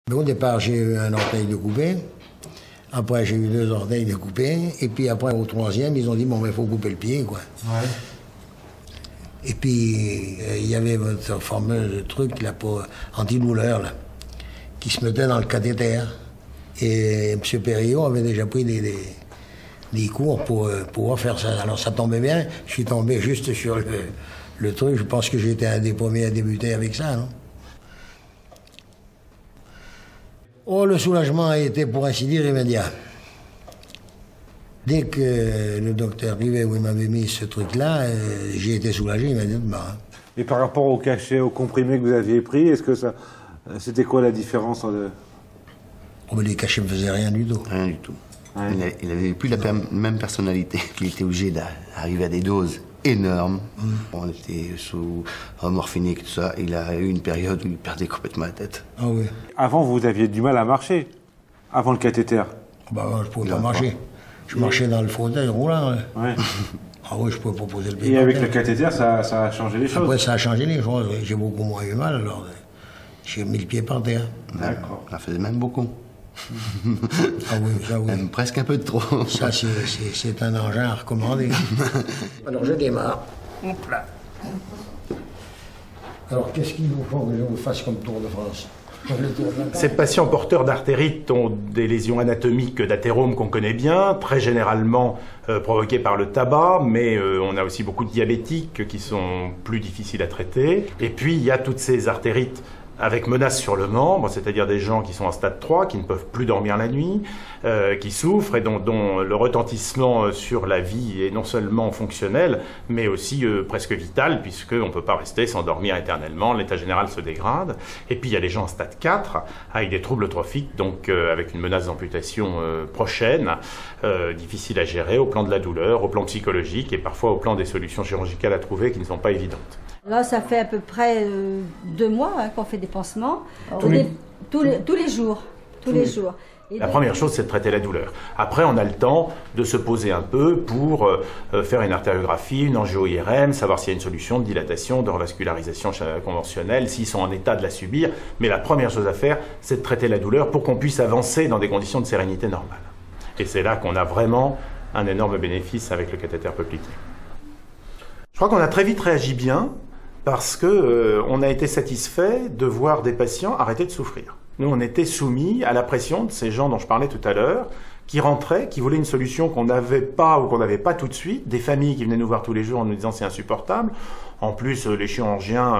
Mais au départ, j'ai eu un orteil découpé. Après, j'ai eu 2 orteils découpés. Et puis après, au 3e, ils ont dit, bon, mais il faut couper le pied, quoi. Ouais. Et puis, il y avait votre fameux truc, là, pour antidouleur, là, qui se mettait dans le cathéter. Et M. Perriot avait déjà pris des cours pour pouvoir faire ça. Alors, ça tombait bien. Je suis tombé juste sur le truc. Je pense que j'ai été un des premiers à débuter avec ça, non? Oh, le soulagement a été, pour ainsi dire, immédiat. Dès que le docteur arrivait où il m'avait mis ce truc-là, j'ai été soulagé immédiatement. Et par rapport au cachet, au comprimé que vous aviez pris, est-ce que ça, c'était quoi la différence de... Oh, mais les cachets ne faisaient rien du tout. Rien du tout. Ouais. Il n'avait plus la même personnalité. Il était obligé d'arriver à des doses énormes. On était sous morphinique, tout ça. Il a eu une période où il perdait complètement la tête. Ah oui. Avant, vous aviez du mal à marcher, avant le cathéter. Bah, je ne pouvais pas marcher. Je marchais dans le fauteuil roulant. Hein. Ouais. Ah oui, je pouvais pas poser le pied. Et avec le cathéter, ça a changé les choses. Après, ça a changé les choses. J'ai beaucoup moins eu mal, alors j'ai mis le pied par terre. D'accord. Ça faisait même beaucoup. Ah oui, ça oui. Même presque un peu de trop. Ça, c'est un engin à recommander. Alors, je démarre. Hop là. Alors, qu'est-ce qu'il vous faut que je vous fasse comme Tour de France? Ces patients porteurs d'artérite ont des lésions anatomiques d'athérome qu'on connaît bien, très généralement provoquées par le tabac, mais on a aussi beaucoup de diabétiques qui sont plus difficiles à traiter. Et puis, il y a toutes ces artérites avec menace sur le membre, c'est-à-dire des gens qui sont en stade 3, qui ne peuvent plus dormir la nuit, qui souffrent et dont le retentissement sur la vie est non seulement fonctionnel, mais aussi presque vital, puisqu'on ne peut pas rester sans dormir éternellement, l'état général se dégrade. Et puis il y a les gens en stade 4, avec des troubles trophiques, donc avec une menace d'amputation prochaine, difficile à gérer au plan de la douleur, au plan psychologique et parfois au plan des solutions chirurgicales à trouver qui ne sont pas évidentes. Là, ça fait à peu près 2 mois qu'on fait des pansements. Tous les jours. Tous les jours. La première chose, c'est de traiter la douleur. Après, on a le temps de se poser un peu pour faire une artériographie, une angio-IRM, savoir s'il y a une solution de dilatation, de revascularisation conventionnelle, s'ils sont en état de la subir. Mais la première chose à faire, c'est de traiter la douleur pour qu'on puisse avancer dans des conditions de sérénité normale. Et c'est là qu'on a vraiment un énorme bénéfice avec le cathéter peupliqué. Je crois qu'on a très vite réagi bien, parce qu'on a été satisfait de voir des patients arrêter de souffrir. Nous, on était soumis à la pression de ces gens dont je parlais tout à l'heure, qui rentraient, qui voulaient une solution qu'on n'avait pas ou qu'on n'avait pas tout de suite, des familles qui venaient nous voir tous les jours en nous disant c'est insupportable. En plus, les chirurgiens,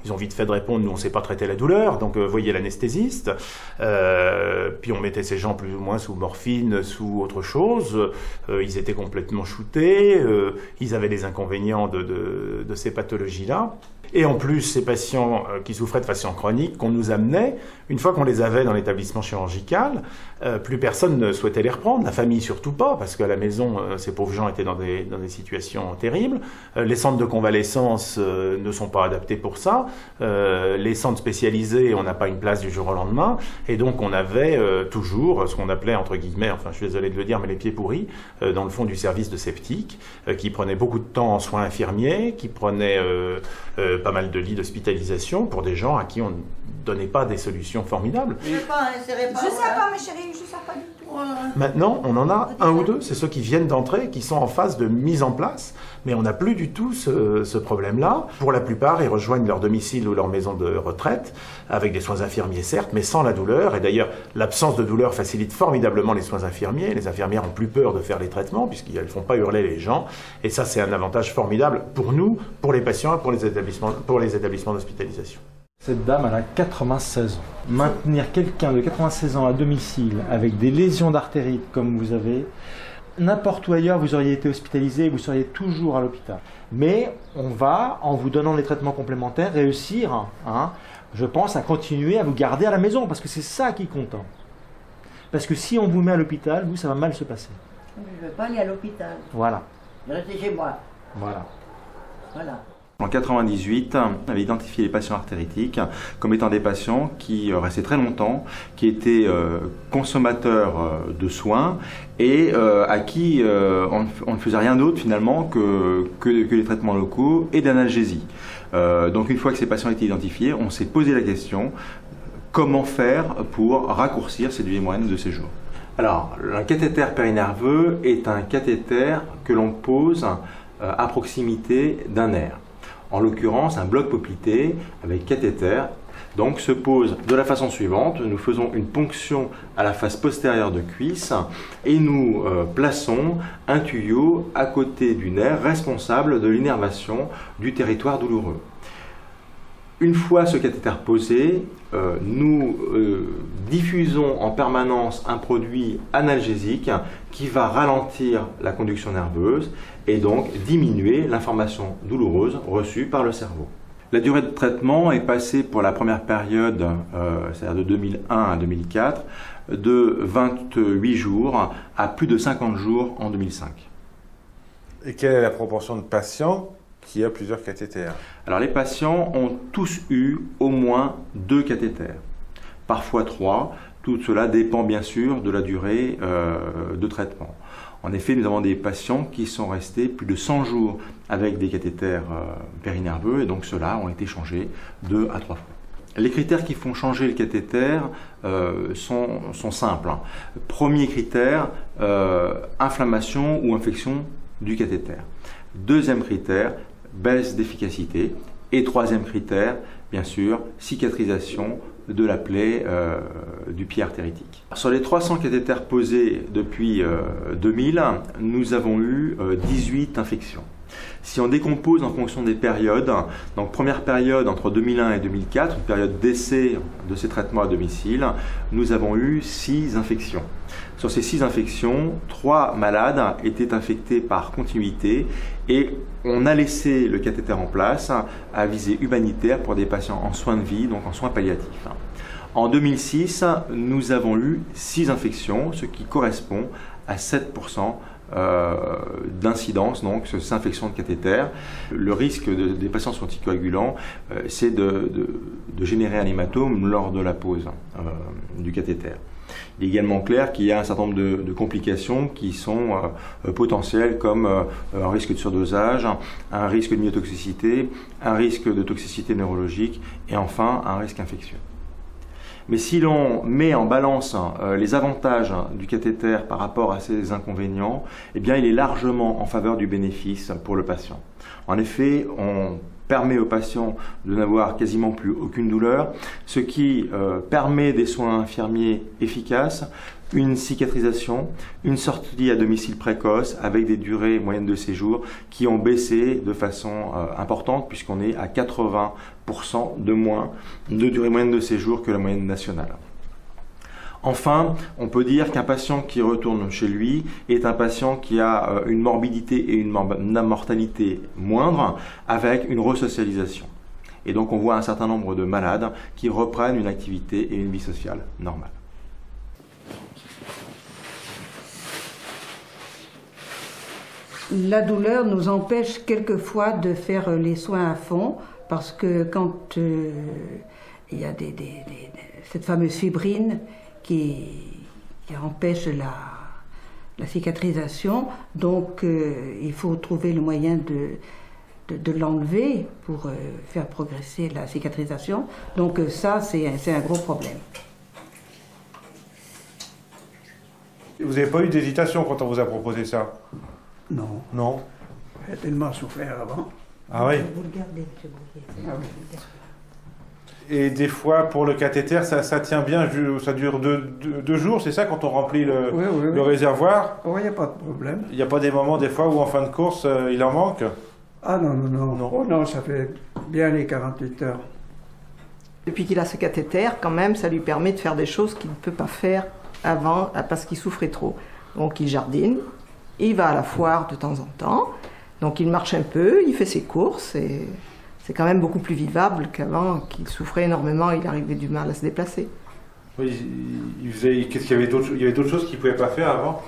ils ont vite fait de répondre, nous on ne sait pas traiter la douleur, donc voyez l'anesthésiste. Puis on mettait ces gens plus ou moins sous morphine, sous autre chose. Ils étaient complètement shootés, ils avaient les inconvénients de ces pathologies-là. Et en plus, ces patients qui souffraient de patients chroniques qu'on nous amenait, une fois qu'on les avait dans l'établissement chirurgical, plus personne ne souhaitait les reprendre, la famille surtout pas, parce qu'à la maison, ces pauvres gens étaient dans des situations terribles. Les centres de convalescence ne sont pas adaptés pour ça. Les centres spécialisés, on n'a pas une place du jour au lendemain. Et donc, on avait toujours ce qu'on appelait, entre guillemets, enfin, je suis désolé de le dire, mais les pieds pourris, dans le fond du service de septique, qui prenait beaucoup de temps en soins infirmiers, qui prenait pas mal de lits d'hospitalisation pour des gens à qui on ne donnait pas des solutions formidables. Je sais pas, mes chéris, je sais pas du tout. Maintenant, on en a 1 ou 2, c'est ceux qui viennent d'entrer, qui sont en phase de mise en place, mais on n'a plus du tout ce problème-là. Pour la plupart, ils rejoignent leur domicile ou leur maison de retraite, avec des soins infirmiers certes, mais sans la douleur. Et d'ailleurs, l'absence de douleur facilite formidablement les soins infirmiers. Les infirmières ont plus peur de faire les traitements, puisqu'elles ne font pas hurler les gens. Et ça, c'est un avantage formidable pour nous, pour les patients et pour les établissements d'hospitalisation. Cette dame, elle a 96 ans. Maintenir quelqu'un de 96 ans à domicile avec des lésions d'artérite comme vous avez, n'importe où ailleurs, vous auriez été hospitalisé et vous seriez toujours à l'hôpital. Mais on va, en vous donnant les traitements complémentaires, réussir, je pense, à continuer à vous garder à la maison, parce que c'est ça qui compte. Parce que si on vous met à l'hôpital, vous, ça va mal se passer. Je ne veux pas aller à l'hôpital. Voilà. Je reste chez moi. Voilà. Voilà. En 1998, on avait identifié les patients artéritiques comme étant des patients qui restaient très longtemps, qui étaient consommateurs de soins et à qui on ne faisait rien d'autre finalement que les traitements locaux et d'analgésie. Donc une fois que ces patients étaient identifiés, on s'est posé la question, comment faire pour raccourcir ces durées moyennes de séjour. Alors, un cathéter périnerveux est un cathéter que l'on pose à proximité d'un nerf. En l'occurrence, un bloc poplité avec cathéter donc se pose de la façon suivante. Nous faisons une ponction à la face postérieure de cuisse et nous plaçons un tuyau à côté du nerf responsable de l'innervation du territoire douloureux. Une fois ce cathéter posé, nous diffusons en permanence un produit analgésique qui va ralentir la conduction nerveuse et donc diminuer l'information douloureuse reçue par le cerveau. La durée de traitement est passée pour la première période, c'est-à-dire de 2001 à 2004, de 28 jours à plus de 50 jours en 2005. Et quelle est la proportion de patients qui a plusieurs cathéters? Alors les patients ont tous eu au moins 2 cathéters, parfois 3. Tout cela dépend bien sûr de la durée de traitement. En effet, nous avons des patients qui sont restés plus de 100 jours avec des cathéters périnerveux et donc ceux-là ont été changés 2 à 3 fois. Les critères qui font changer le cathéter sont simples. Premier critère, inflammation ou infection du cathéter. Deuxième critère, baisse d'efficacité. Et troisième critère, bien sûr, cicatrisation de la plaie du pied artéritique. Sur les 300 cathéters posés depuis 2000, nous avons eu 18 infections. Si on décompose en fonction des périodes, donc première période entre 2001 et 2004, une période d'essai de ces traitements à domicile, nous avons eu 6 infections. Sur ces 6 infections, 3 malades étaient infectés par continuité et on a laissé le cathéter en place à visée humanitaire pour des patients en soins de vie, donc en soins palliatifs. En 2006, nous avons eu 6 infections, ce qui correspond à 7% d'incidence, donc ces infections de cathéter. Le risque des patients sur anticoagulants, c'est de générer un hématome lors de la pose du cathéter. Il est également clair qu'il y a un certain nombre de complications qui sont potentielles, comme un risque de surdosage, un risque de myotoxicité, un risque de toxicité neurologique et enfin un risque infectieux. Mais si l'on met en balance les avantages du cathéter par rapport à ses inconvénients, eh bien, il est largement en faveur du bénéfice pour le patient. En effet, on permet au patient de n'avoir quasiment plus aucune douleur, ce qui permet des soins infirmiers efficaces, une cicatrisation, une sortie à domicile précoce avec des durées moyennes de séjour qui ont baissé de façon importante puisqu'on est à 80% de moins de durée moyenne de séjour que la moyenne nationale. Enfin, on peut dire qu'un patient qui retourne chez lui est un patient qui a une morbidité et une mortalité moindre avec une resocialisation. Et donc on voit un certain nombre de malades qui reprennent une activité et une vie sociale normale. La douleur nous empêche quelquefois de faire les soins à fond parce que quand il y a cette fameuse fibrine qui empêche la cicatrisation, donc il faut trouver le moyen de l'enlever pour faire progresser la cicatrisation. Donc ça, c'est un gros problème. Vous n'avez pas eu d'hésitation quand on vous a proposé ça? Non. Non. J'ai tellement souffert avant. Ah oui. Vous le gardez, monsieur Bouvier. Ah oui. Et des fois, pour le cathéter, ça tient bien, ça dure 2 jours, c'est ça, quand on remplit le réservoir? Oui, il n'y a pas de problème. Il n'y a pas des moments, des fois, où en fin de course, il en manque? Ah non, non, non. Non. Oh non, ça fait bien les 48 heures. Depuis qu'il a ce cathéter, quand même, ça lui permet de faire des choses qu'il ne peut pas faire avant, parce qu'il souffrait trop. Donc il jardine, il va à la foire de temps en temps, donc il marche un peu, il fait ses courses, et c'est quand même beaucoup plus vivable qu'avant, qu'il souffrait énormément, il arrivait du mal à se déplacer. Oui, qu'est-ce qu'il y avait d'autres choses qu'il ne pouvait pas faire avant?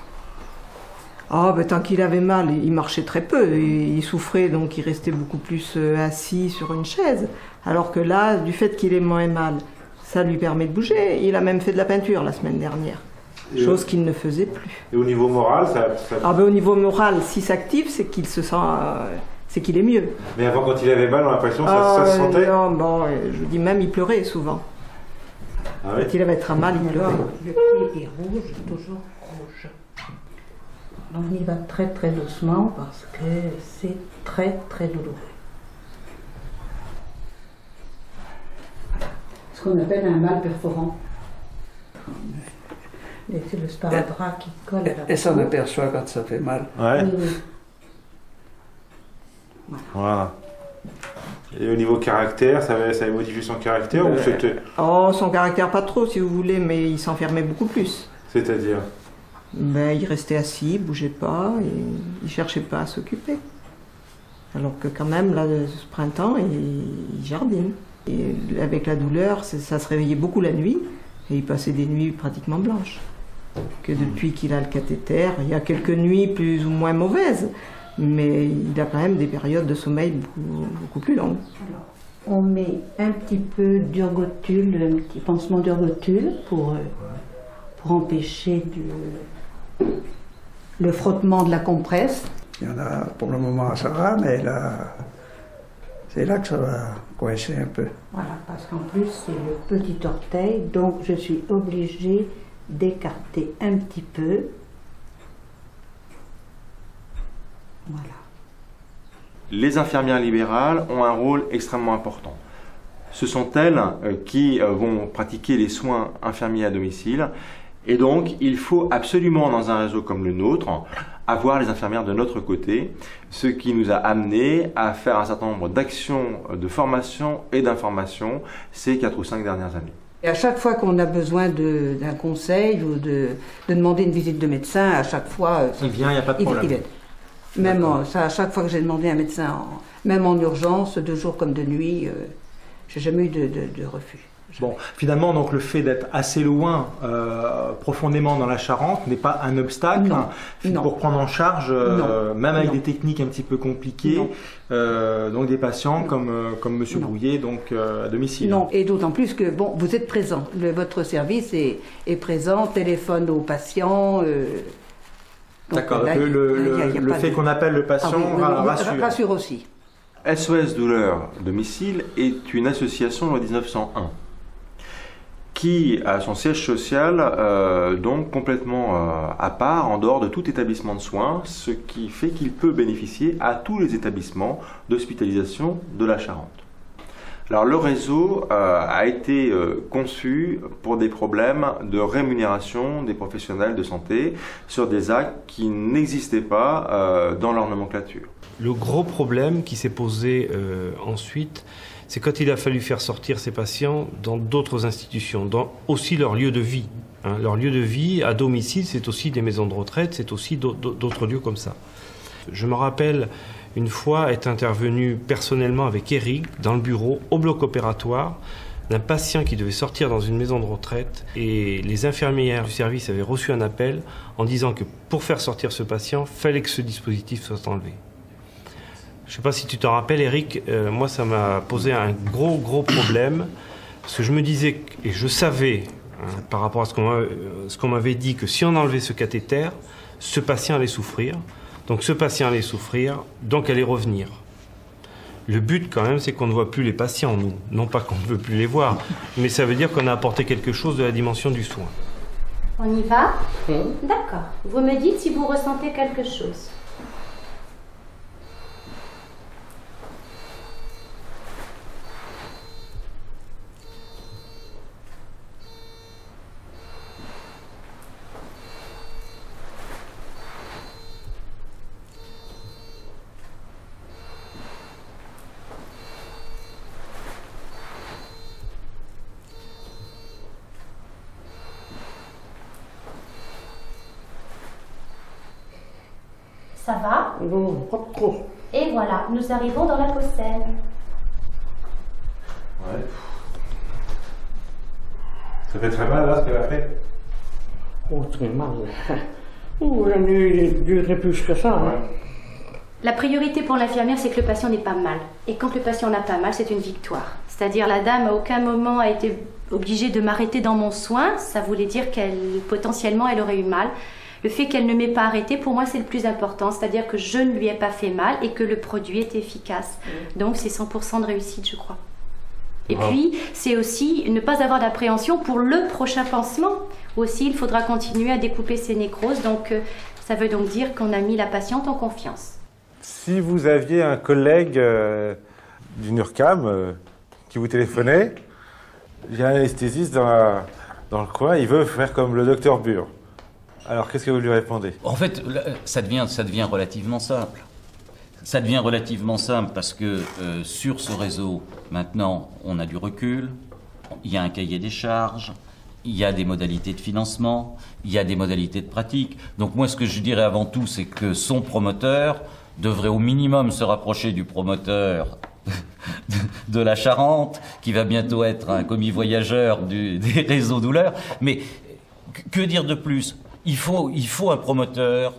Oh, ben, tant qu'il avait mal, il marchait très peu, il souffrait, donc il restait beaucoup plus assis sur une chaise. Alors que là, du fait qu'il ait moins mal, ça lui permet de bouger. Il a même fait de la peinture la semaine dernière, chose qu'il ne faisait plus. Et au niveau moral, Ah ben, au niveau moral, s'il s'active, c'est qu'il se sent... c'est qu'il est mieux. Mais avant, quand il avait mal, on a l'impression que ça se sentait? Non, bon, je vous dis même, il pleurait souvent. Ah oui. Quand il va être mal, il pleure. Le pied est rouge, toujours rouge. On y va très très doucement parce que c'est très très douloureux. Ce qu'on appelle un mal perforant. Et c'est le sparadrap qui colle à la peau. Et ça aperçoit quand ça fait mal. Ouais. Oui, oui. Voilà. Et au niveau caractère, ça avait modifié son caractère ou c'était... Oh, son caractère pas trop si vous voulez, mais il s'enfermait beaucoup plus. C'est-à-dire? Ben, il restait assis, il bougeait pas, et il cherchait pas à s'occuper. Alors que quand même, là, ce printemps, il jardine. Et avec la douleur, ça se réveillait beaucoup la nuit, et il passait des nuits pratiquement blanches. Que depuis qu'il a le cathéter, il y a quelques nuits plus ou moins mauvaises, mais il a quand même des périodes de sommeil beaucoup plus longues. Alors, on met un petit peu d'urgotule, un petit pansement d'urgotule pour empêcher le frottement de la compresse. Il y en a pour le moment ça va, mais là, c'est là que ça va coincer un peu. Voilà, parce qu'en plus c'est le petit orteil, donc je suis obligée d'écarter un petit peu. Voilà. Les infirmières libérales ont un rôle extrêmement important. Ce sont elles qui vont pratiquer les soins infirmiers à domicile. Et donc, il faut absolument, dans un réseau comme le nôtre, avoir les infirmières de notre côté, ce qui nous a amené à faire un certain nombre d'actions de formation et d'information ces 4 ou 5 dernières années. Et à chaque fois qu'on a besoin d'un conseil ou de demander une visite de médecin, à chaque fois... Il vient, il n'y a pas de problème. Il aide. Même à chaque fois que j'ai demandé un médecin, même en urgence, de jour comme de nuit, j'ai jamais eu de refus. Bon, finalement, donc le fait d'être assez loin, profondément dans la Charente, n'est pas un obstacle pour prendre en charge, même avec des techniques un petit peu compliquées, donc des patients comme Monsieur Brouillet, donc à domicile. Non, et d'autant plus que bon, vous êtes présent. votre service est présent, téléphone aux patients. D'accord. Le fait qu'on appelle le patient rassure aussi. SOS Douleur Domicile est une association loi 1901. Qui a son siège social donc complètement à part, en dehors de tout établissement de soins, ce qui fait qu'il peut bénéficier à tous les établissements d'hospitalisation de la Charente. Alors le réseau a été conçu pour des problèmes de rémunération des professionnels de santé sur des actes qui n'existaient pas dans leur nomenclature. Le gros problème qui s'est posé ensuite, c'est quand il a fallu faire sortir ces patients dans d'autres institutions, dans aussi leur lieu de vie. Hein. Leur lieu de vie à domicile, c'est aussi des maisons de retraite, c'est aussi d'autres lieux comme ça. Je me rappelle une fois être intervenu personnellement avec Eric dans le bureau, au bloc opératoire, d'un patient qui devait sortir dans une maison de retraite, et les infirmières du service avaient reçu un appel en disant que pour faire sortir ce patient, il fallait que ce dispositif soit enlevé. Je ne sais pas si tu t'en rappelles, Eric, moi ça m'a posé un gros problème, parce que je me disais, et je savais, par rapport à ce qu'on m'avait dit, que si on enlevait ce cathéter, ce patient allait souffrir. Donc ce patient allait souffrir, donc allait revenir. Le but quand même, c'est qu'on ne voit plus les patients, nous. Non pas qu'on ne veut plus les voir, mais ça veut dire qu'on a apporté quelque chose de la dimension du soin. On y va? D'accord. Vous me dites si vous ressentez quelque chose. Ça va? Non, pas trop. Et voilà, nous arrivons dans la Coselle. Ouais. Ça fait très mal là ce qu'elle a fait? Oh, très mal. Oh, j'en ai duré plus que ça. Hein. La priorité pour l'infirmière, c'est que le patient n'ait pas mal. Et quand le patient n'a pas mal, c'est une victoire. C'est-à-dire la dame à aucun moment a été obligée de m'arrêter dans mon soin. Ça voulait dire potentiellement elle aurait eu mal. Le fait qu'elle ne m'ait pas arrêté, pour moi, c'est le plus important. C'est-à-dire que je ne lui ai pas fait mal et que le produit est efficace. Donc, c'est 100% de réussite, je crois. Et puis, c'est aussi ne pas avoir d'appréhension pour le prochain pansement. Aussi, il faudra continuer à découper ces nécroses. Donc, ça veut donc dire qu'on a mis la patiente en confiance. Si vous aviez un collègue du NURCAM qui vous téléphonait, il y a un anesthésiste dans le coin, il veut faire comme le docteur Bure. Alors, qu'est-ce que vous lui répondez? En fait, ça devient relativement simple. Ça devient relativement simple parce que sur ce réseau, maintenant, on a du recul, il y a un cahier des charges, il y a des modalités de financement, il y a des modalités de pratique. Donc moi, ce que je dirais avant tout, c'est que son promoteur devrait au minimum se rapprocher du promoteur de la Charente, qui va bientôt être un commis voyageur des réseaux douleurs. Mais que dire de plus? Il faut un promoteur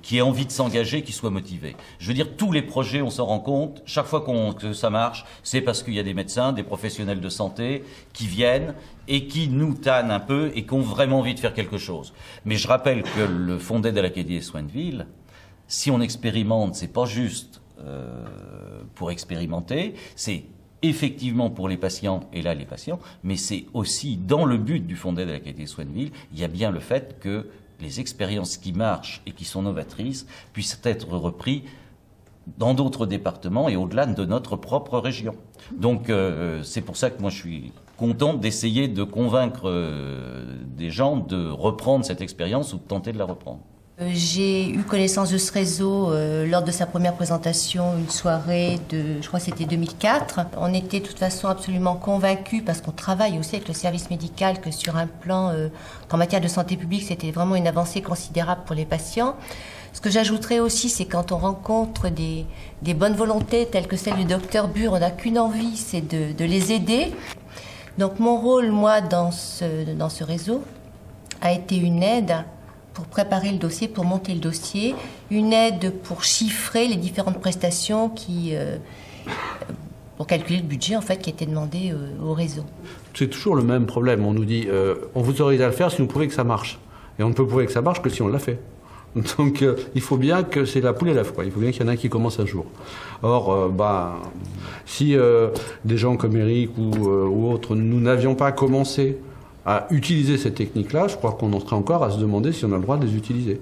qui ait envie de s'engager, qui soit motivé. Je veux dire, tous les projets, on s'en rend compte, chaque fois que ça marche, c'est parce qu'il y a des médecins, des professionnels de santé qui viennent et qui nous tannent un peu et qui ont vraiment envie de faire quelque chose. Mais je rappelle que le fonds d'aide à l'Acadie des soins de ville, si on expérimente, c'est pas juste pour expérimenter, c'est effectivement pour les patients, et là les patients, mais c'est aussi dans le but du fonds d'aide à l'Acadie des soins de ville, il y a bien le fait que les expériences qui marchent et qui sont novatrices puissent être reprises dans d'autres départements et au-delà de notre propre région. Donc c'est pour ça que moi je suis content d'essayer de convaincre des gens de reprendre cette expérience ou de tenter de la reprendre. J'ai eu connaissance de ce réseau lors de sa première présentation, une soirée de, je crois que c'était 2004. On était de toute façon absolument convaincus, parce qu'on travaille aussi avec le service médical, que sur un plan, qu'en matière de santé publique, c'était vraiment une avancée considérable pour les patients. Ce que j'ajouterais aussi, c'est quand on rencontre des bonnes volontés telles que celle du docteur Bure, on n'a qu'une envie, c'est de les aider. Donc mon rôle, moi, dans ce réseau, a été une aide pour préparer le dossier, pour monter le dossier, une aide pour chiffrer les différentes prestations pour calculer le budget en fait qui était demandé au réseau. C'est toujours le même problème. On nous dit on vous autorise à le faire si vous prouvez que ça marche. Et on ne peut prouver que ça marche que si on l'a fait. Donc il faut bien que c'est la poule et l'œuf, quoi. Il faut bien qu'il y en ait un qui commence un jour. Or, si des gens comme Eric ou autres, nous n'avions pas commencé à utiliser cette technique-là, je crois qu'on en serait encore à se demander si on a le droit de les utiliser.